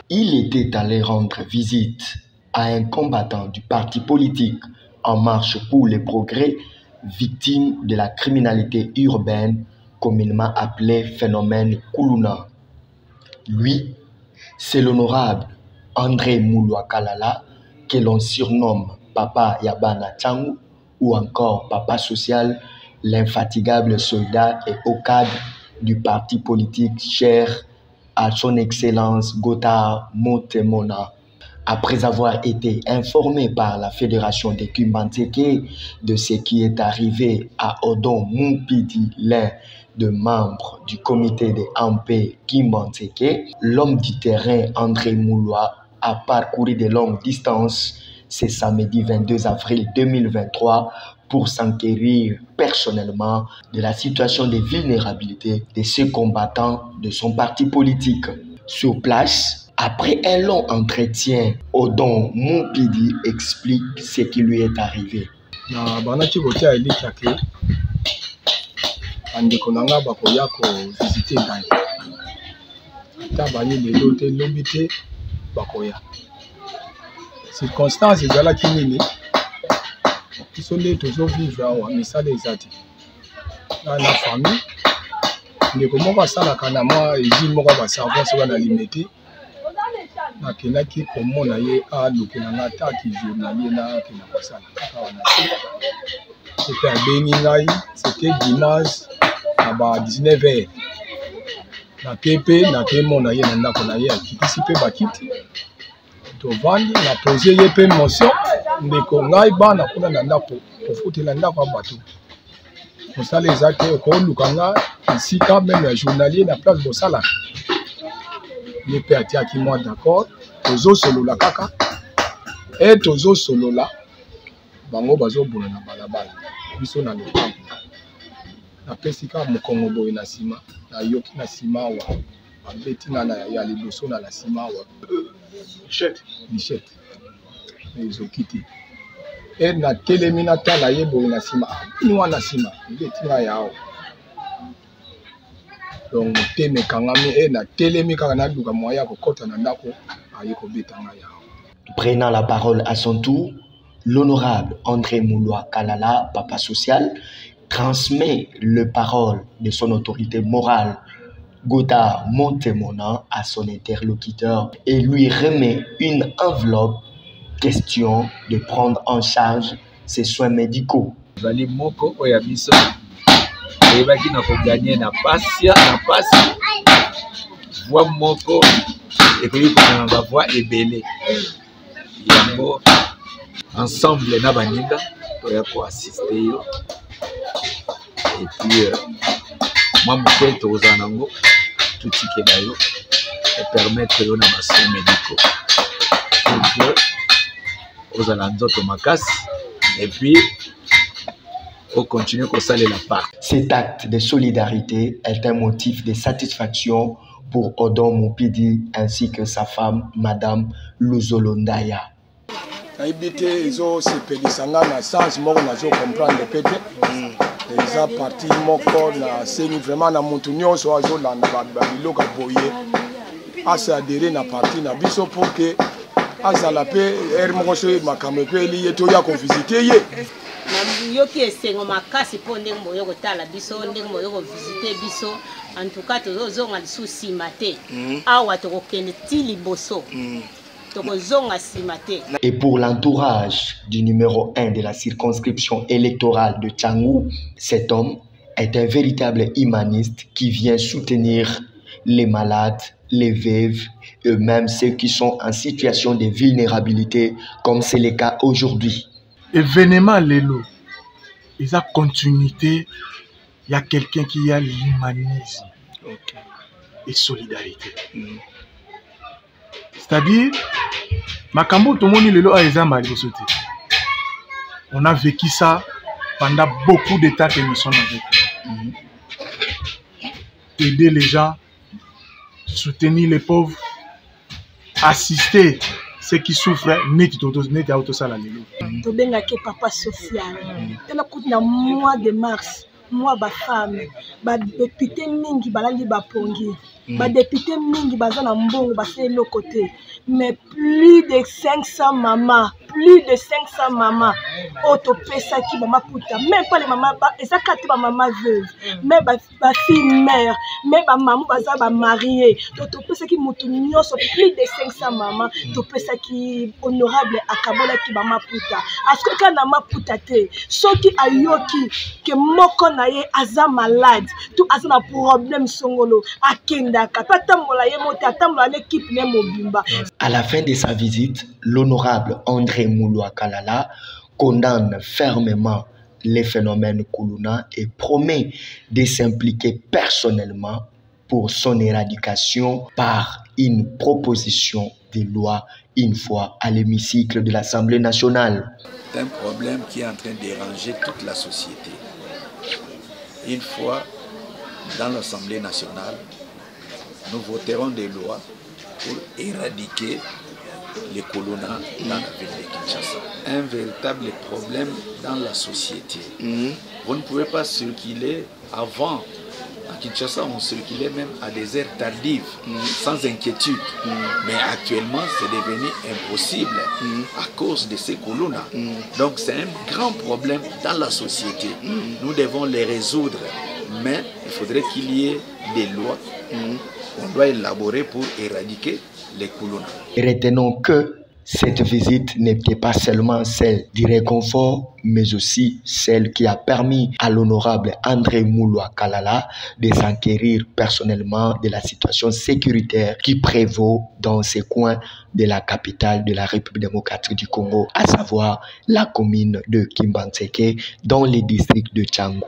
Il était allé rendre visite à un combattant du parti politique En Marche pour le Progrès, victime de la criminalité urbaine, communément appelée phénomène Kuluna. Lui, c'est l'honorable André Mouloua Kalala, que l'on surnomme Papa Yabana Tchangou ou encore Papa Social, l'infatigable soldat et au cadre du parti politique cher à son excellence Gotha Montemona. Après avoir été informé par la Fédération des Kimbanteke de ce qui est arrivé à Odon Moupidi, l'un des membres du comité de Ampé Kimbanteke, l'homme du terrain André Mouloua a parcouru de longues distances ce samedi 22 avril 2023 pour s'enquérir personnellement de la situation de vulnérabilité de ce combattant de son parti politique. Sur place, après un long entretien, Odon Moupidi explique ce qui lui est arrivé. Circonstances ezala kinini iso nde tozovivre awa misala eza te na famille ndeko moko asalaka na mwa usine moko ya basavon soki analime te nakendaki komona ye alukela nga taki journalier nakenda kosala kaka wana te epe abengi ngai c'était dimanche na ba 19h nake mpe nakemona ye na ndako na ye akitisi mpe bakiti tovandi na pose ye pe motion ndeko ngai bana kuna na ndako kofutela ndako ya bato mosala eza te okoluka nga esika meme ya journalier na place bosala ye pe atiaki moi d'accord tozosolola kaka e tozosolola bango bazobuna na balabala biso na lopango napesi kaka mokongo boye na nsima nayoki na nsima awa babeti nga ya liboso na nsima awa bichette ezoki te e na telemi natala ye boye na nsima ini wana nsima mbeti nga yao donc motema ekangami e na telemi kaka naluka moya kokota na ndako aye kobeta nga yao. Prenant la parole à son tour, l'honorable André Mouloua Kalala, Papa Social, transmet le parole de son autorité morale Gotha Montemona à son interlocuteur et lui remet une enveloppe question de prendre en charge ses soins médicaux. Vali moko oya biso ebaki na ko gagner na pasi voix moko et puis on va voir ebele yango ensemble na baninga toya ko assister yo et puis moi mon tozanango tout ce qui est et permettre yo na soins médicaux aux alentours de Makas et puis on continue comme ça la part. Cet acte de solidarité est un motif de satisfaction pour Odon Moupidi ainsi que sa femme Madame Luzolondaya. Naibité izo sepelisanga na sens moko nazo comprendre peut-être eza parti moko na seni vraiment na mutu nyonso azolanda babiloko boye asa adhéré na parti na biso pour que azala pe moko so makambo pe eliye toya ko visiter ye yoki esengo makasi po ndenge moyo kotala biso ndenge moyo ko visiter biso en tout cas tozonga lisusi mate awa tokokende ti liboso tokozonga simate. Et pour l'entourage du numéro 1 de la circonscription électorale de Tchangou, cet homme est un véritable humaniste qui vient soutenir les malades, les veuves et même ceux qui sont en situation de vulnérabilité comme c'est le cas aujourd'hui. Événement Lelo, il y a continuité, il y a quelqu'un qui a l'humanisme et solidarité. C'est-à-dire, Makambo Tomoni Lelo a été sauté. On a vécu ça pendant beaucoup d'états que nous sommes avec. Aider les gens, soutenir les pauvres, assister ceux qui souffrent, net à autosala Lelo. Tobenga ke Papa Social. Dans le mois de mars, moi ba femme ba député mingi balali ba pongi ba député mingi baza na mbongo basé le côté mais plus de 500 mamans auto pesa qui mama puta même pas les mamans eza kati ba maman veuve mais ba fille mère mais ba maman baza ba marié auto pesa qui mutu nyonso plus de 500 mamans to pesa qui honorable akabola ki ba maputa asko kana maputa te soki ayoki que moko na ye aza malade tout aza na problème songolo akenda katatambola ye mota atambola l'équipe ne mobimba. À la fin de sa visite, l'honorable André Mouloua Kalala condamne fermement les phénomènes Kuluna et promet de s'impliquer personnellement pour son éradication par une proposition de loi une fois à l'hémicycle de l'Assemblée nationale. C'est un problème qui est en train de déranger toute la société. Une fois dans l'Assemblée nationale, nous voterons des lois pour éradiquer les colonna dans la ville de Kinshasa. Un véritable problème dans la société. Vous ne pouvez pas circuler avant. À Kinshasa, on circulait même à des heures tardives, sans inquiétude. Mais actuellement, c'est devenu impossible à cause de ces colonna. Donc c'est un grand problème dans la société. Nous devons les résoudre. Mais il faudrait qu'il y ait des lois qu'on doit élaborer pour éradiquer les colonna. Retenons que cette visite n'était pas seulement celle du réconfort, mais aussi celle qui a permis à l'honorable André Mouloua Kalala de s'enquérir personnellement de la situation sécuritaire qui prévaut dans ces coins de la capitale de la République démocratique du Congo, à savoir la commune de Kimbantseke dans le district de Tchangou.